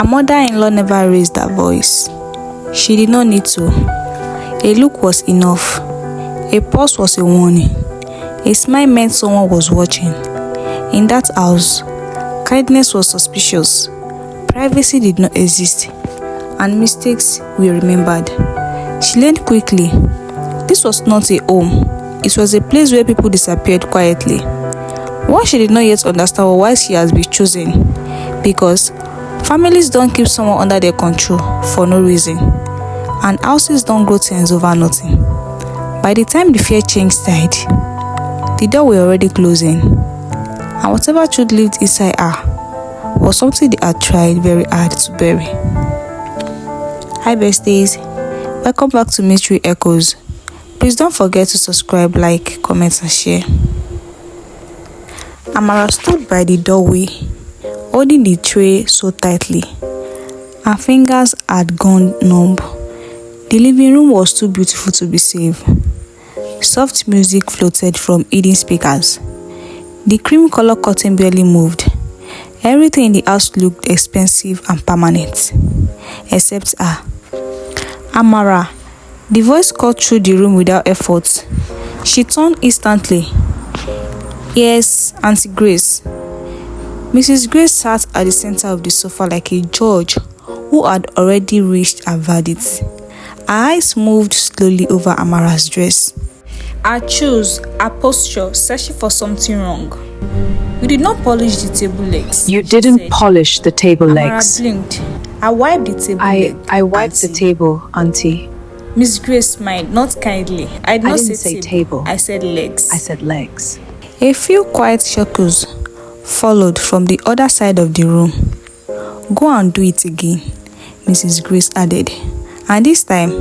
Her mother-in-law never raised her voice. She did not need to. A look was enough. A pause was a warning. A smile meant someone was watching. In that house, kindness was suspicious. Privacy did not exist, and mistakes were remembered. She learned quickly. This was not a home. It was a place where people disappeared quietly. What she did not yet understand was why she has been chosen. Because families don't keep someone under their control for no reason. And houses don't grow things over nothing. By the time the fear changed side, the door were already closing. And whatever truth lived inside her was something they had tried very hard to bury. Hi besties, welcome back to Mystery Echoes. Please don't forget to subscribe, like, comment and share. Amara stood by the doorway, holding the tray so tightly. Her fingers had gone numb. The living room was too beautiful to be safe. Soft music floated from hidden speakers. The cream color curtain barely moved. Everything in the house looked expensive and permanent, except her. Amara. The voice cut through the room without effort. She turned instantly. Yes, Auntie Grace. Mrs. Grace sat at the center of the sofa like a judge who had already reached her verdict. Her eyes moved slowly over Amara's dress. Her shoes, her posture, searching for something wrong. You did not polish the table legs. You didn't polish the table legs. Amara blinked. I wiped the table leg. I wiped the table, Auntie. Miss Grace smiled, not kindly. I didn't say table. I said legs. I said legs. A few quiet chuckles followed from the other side of the room. Go and do it again, Mrs. Grace added. And this time,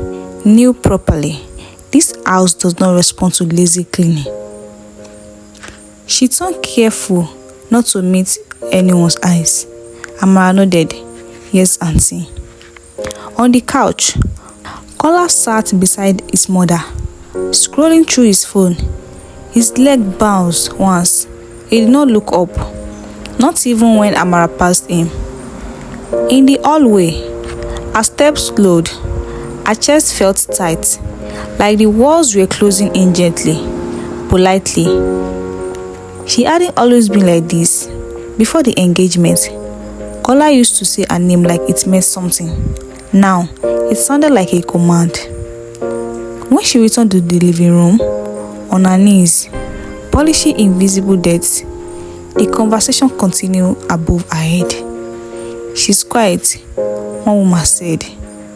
knew properly. This house does not respond to lazy cleaning. She turned careful not to meet anyone's eyes. Amara nodded. Yes, Auntie. On the couch, Kola sat beside his mother, scrolling through his phone. His leg bounced once. He did not look up, not even when Amara passed him. In the hallway, her steps slowed. Her chest felt tight, like the walls were closing in gently, politely. She hadn't always been like this. Before the engagement, Kola used to say her name like it meant something. Now, it sounded like a command. When she returned to the living room, on her knees, polishing invisible debts, the conversation continued above her head. She's quiet, one woman said.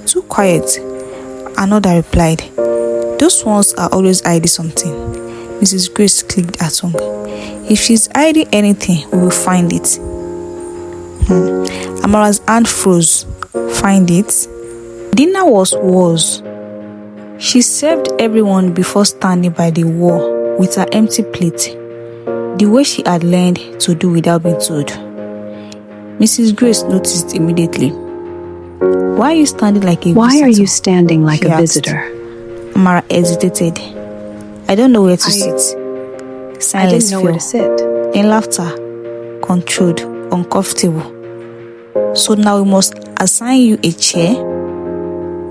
Too quiet, another replied. Those ones are always hiding something. Mrs. Grace clicked her tongue. If she's hiding anything, we will find it. Amara's hand froze. Find it? Dinner was. She served everyone before standing by the wall with her empty plate, the way she had learned to do without being told. Mrs. Grace noticed immediately. Why are you standing like a visitor? Why are you standing like a visitor? Amara hesitated. I don't know where to sit. Silence I didn't know where to sit. In laughter, controlled, uncomfortable. So now we must assign you a chair,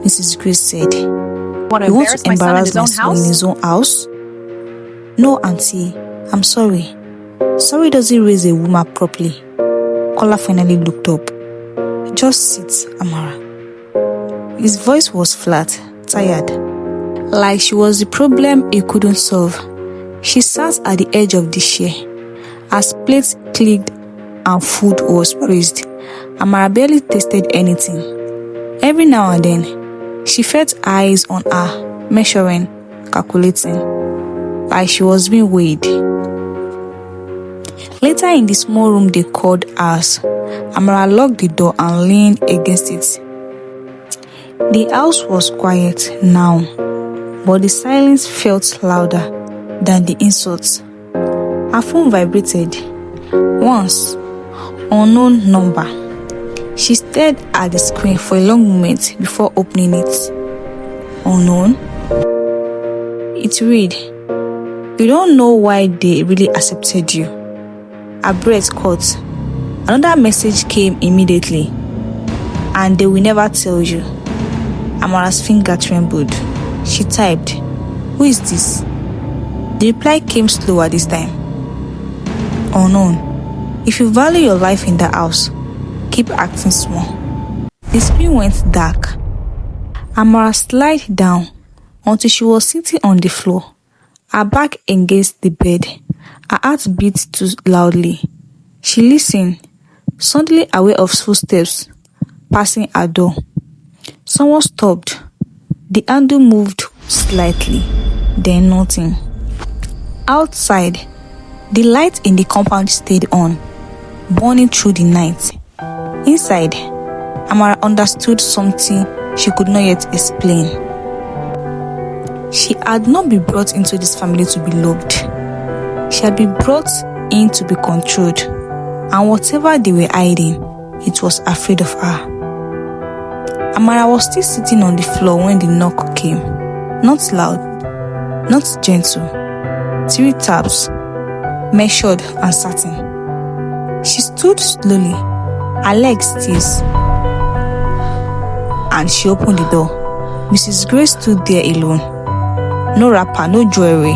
Mrs. Grace said. You want to embarrass my son in his own house? No, Auntie. I'm sorry. Sorry doesn't raise a woman properly. Kola finally looked up. Just sit, Amara. His voice was flat, tired, like she was the problem he couldn't solve. She sat at the edge of the chair. As plates clicked and food was praised, Amara barely tasted anything. Every now and then, she felt eyes on her, measuring, calculating, like she was being weighed. Later in the small room they called hers, Amara locked the door and leaned against it. The house was quiet now, but the silence felt louder than the insults. Her phone vibrated. Once, unknown number. She stared at the screen for a long moment before opening it. Unknown? It read, "You don't know why they really accepted you." Her breath caught. Another message came immediately. and they will never tell you. Amara's finger trembled. She typed, "Who is this?" The reply came slower this time. "Unknown. If you value your life in the house, keep acting small." The screen went dark. Amara slid down until she was sitting on the floor, her back against the bed. Her heart beat too loudly. She listened, suddenly aware of footsteps passing her door. Someone stopped. The handle moved slightly, then nothing. Outside, the light in the compound stayed on, burning through the night. Inside, Amara understood something she could not yet explain. She had not been brought into this family to be loved. She had been brought in to be controlled, and whatever they were hiding, it was afraid of her. Amara was still sitting on the floor when the knock came. Not loud, not gentle. 3 taps, measured and certain. She stood slowly, her legs stiff, and she opened the door. Mrs. Gray stood there alone. No wrapper, no jewelry.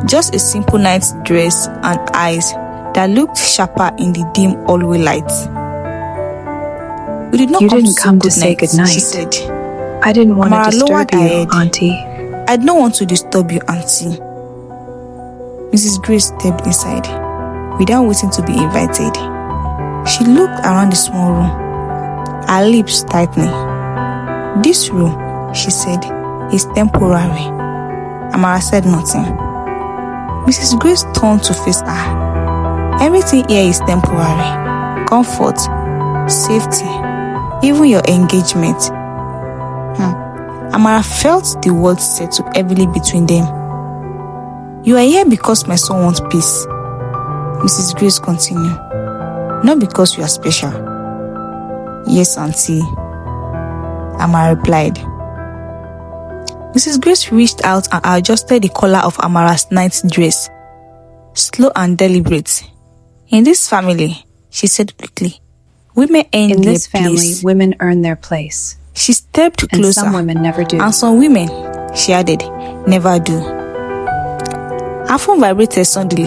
Just a simple night dress and eyes that looked sharper in the dim hallway light. "You didn't come to say good night," she said. "I didn't want Amara to disturb lowered her you, head. Auntie." "I don't want to disturb you, Auntie." Mrs. Gray stepped inside, without waiting to be invited. She looked around the small room, her lips tightening. "This room," she said, "is temporary." Amara said nothing. Mrs. Grace turned to face her. "Everything here is temporary. Comfort, safety, even your engagement." Amara felt the words settle heavily between them. "You are here because my son wants peace," Mrs. Grace continued. "Not because you are special." "Yes, Auntie," Amara replied. Mrs. Grace reached out and adjusted the collar of Amara's night dress, slow and deliberate. "In this family," she said quickly, "women earn In their this family, place." women earn their place. She stepped And closer. some women never do. "And some women," she added, "never do." Her phone vibrated suddenly.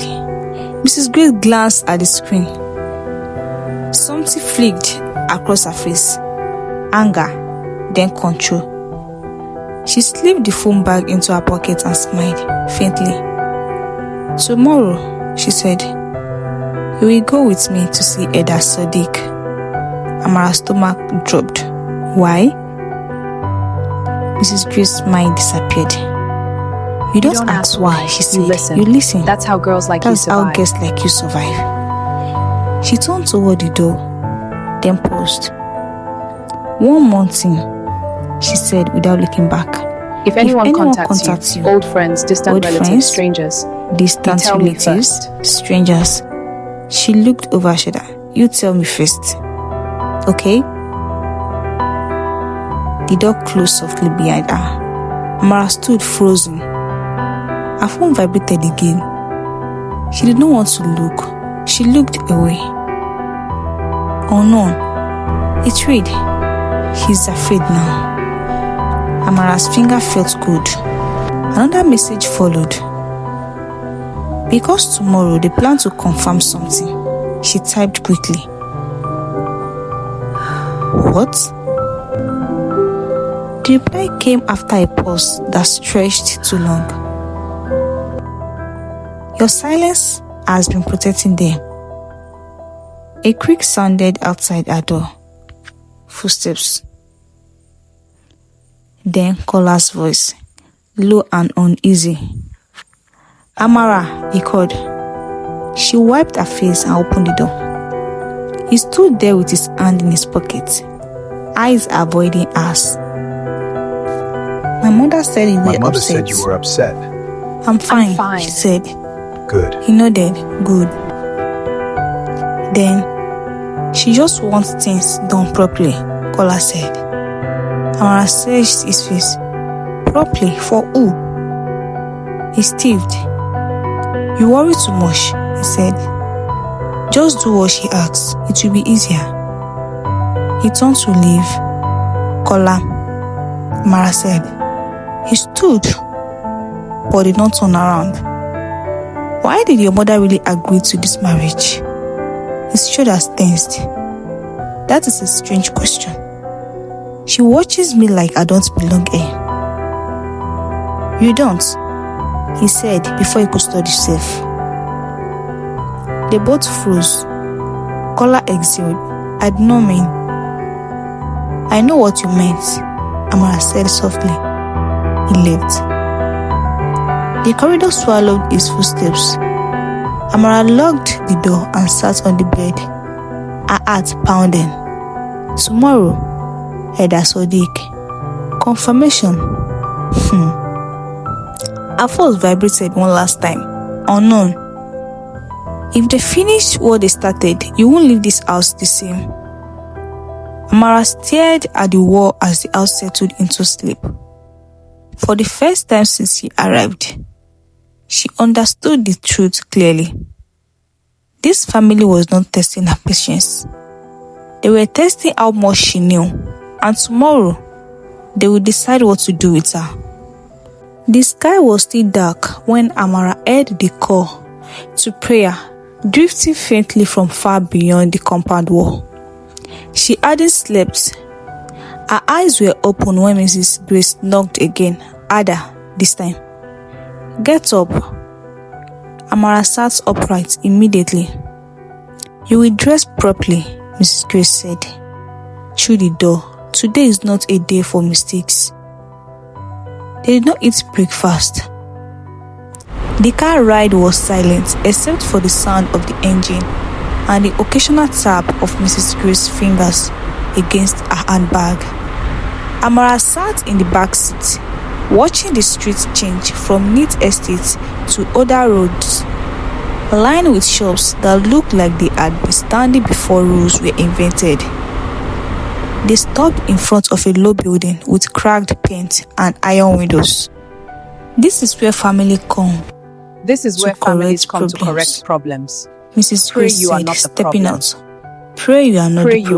Mrs. Grace glanced at the screen. Something flicked across her face. Anger, then control. She slipped the phone bag into her pocket and smiled faintly. "Tomorrow," she said, "you will go with me to see Eda Sadiq." Amara's stomach dropped. "Why?" Mrs. Grace's mind disappeared. You don't ask why," she said. You listen. That's how girls like you That's how survive. girls like you survive. She turned toward the door, then paused. "One more thing," she said without looking back. If anyone contacts you, old friends, distant old relatives, friends, strangers, distant you tell me relatives, first. strangers. She looked over her shoulder. "You tell me first. Okay?" The door closed softly behind her. Amara stood frozen. Her phone vibrated again. She did not want to look. She looked away. "Oh no." It read, "He's afraid now." Amara's finger felt good. Another message followed. "Because tomorrow they plan to confirm something," she typed quickly. "What?" The reply came after a pause that stretched too long. "Your silence has been protecting them." A creak sounded outside her door. Footsteps. Then caller's voice, low and uneasy. "Amara," he called. She wiped her face and opened the door. He stood there with his hand in his pocket, eyes avoiding hers. My mother said you were upset. I'm fine, fine. she said. Good. He nodded. Good. Then, she just wants things done properly, caller said. Amara searched his face. Properly? For who? He stiffed. You worry too much, he said. Just do what she asks. It will be easier. He turned to leave. Kola, Amara said. He stood, but did not turn around. Why did your mother really agree to this marriage? His shoulders tensed. That is a strange question. She watches me like I don't belong here. You don't, he said before he could stop himself. They both froze. Kola exhaled. I did not mean. I know what you meant, Amara said softly. He left. The corridor swallowed his footsteps. Amara locked the door and sat on the bed, her heart pounding. Tomorrow, Heir Sodiq. Confirmation. Her pulse vibrated one last time. Unknown. If they finish what they started, you won't leave this house the same. Amara stared at the wall as the house settled into sleep. For the first time since she arrived, she understood the truth clearly. This family was not testing her patience. They were testing how much she knew, and tomorrow, they would decide what to do with her. The sky was still dark when Amara heard the call to prayer drifting faintly from far beyond the compound wall. She hadn't slept. Her eyes were open when Mrs. Grace knocked again, harder this time. Get up. Amara sat upright immediately. You will dress properly, Mrs. Grace said. Through the door. Today is not a day for mistakes. They did not eat breakfast. The car ride was silent except for the sound of the engine and the occasional tap of Mrs. Grace's fingers against her handbag. Amara sat in the back seat, watching the streets change from neat estates to other roads, lined with shops that looked like they had been standing before rules were invented. They stopped in front of a low building with cracked paint and iron windows. This is where family come. This is where families come to correct problems. Mrs. Grace said, stepping out. Pray you are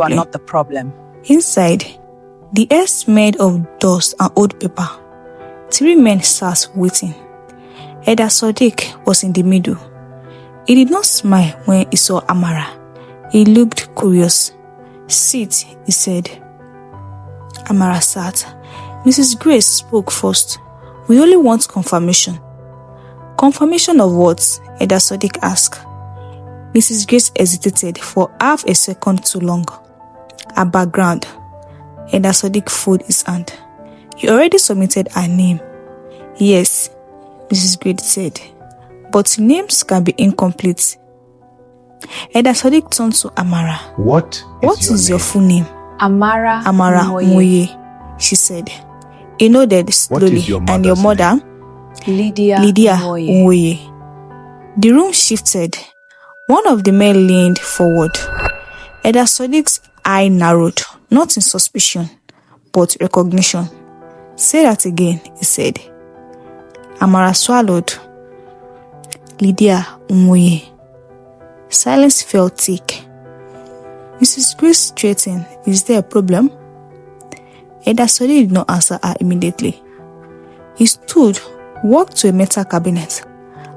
not the problem. Inside, the air smelled of dust and old paper. 3 men sat waiting. Heir Sodiq was in the middle. He did not smile when he saw Amara. He looked curious. Sit, he said. Amara sat. Mrs. Grace spoke first. We only want confirmation. Confirmation of what? Heir Sodiq asked. Mrs. Grace hesitated for half a second too long. Her background. Heir Sodiq folded his hand. You already submitted her name. Yes, Mrs. Grace said. But names can be incomplete. Heir Sodiq turned to Amara. What is your full name? Amara Moye, she said. He nodded slowly. And your mother? Lydia Moye. The room shifted. One of the men leaned forward. Heir Sodiq's eye narrowed, not in suspicion, but recognition. Say that again, he said. Amara swallowed. Lydia Moye. Silence fell thick. Mrs. Grace straightened. Is there a problem? Heir Sodiq did not answer her immediately. He stood, walked to a metal cabinet,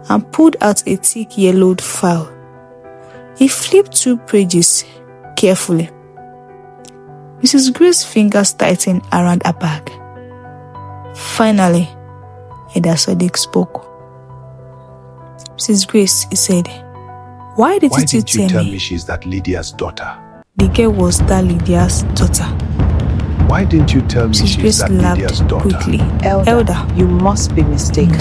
and pulled out a thick yellowed file. He flipped 2 pages carefully. Mrs. Grace's fingers tightened around her bag. Finally, Heir Sodiq spoke. Mrs. Grace, he said, Why didn't you tell me she's that Lydia's daughter? The girl was that Lydia's daughter. Why didn't you tell me Mrs. she's Grace that laughed Lydia's daughter? quickly. Elder, you must be mistaken.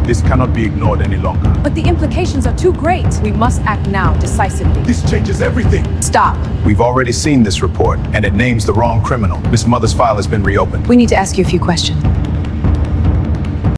This cannot be ignored any longer. But the implications are too great. We must act now, decisively. This changes everything. Stop. We've already seen this report, and it names the wrong criminal. Miss Mother's file has been reopened. We need to ask you a few questions.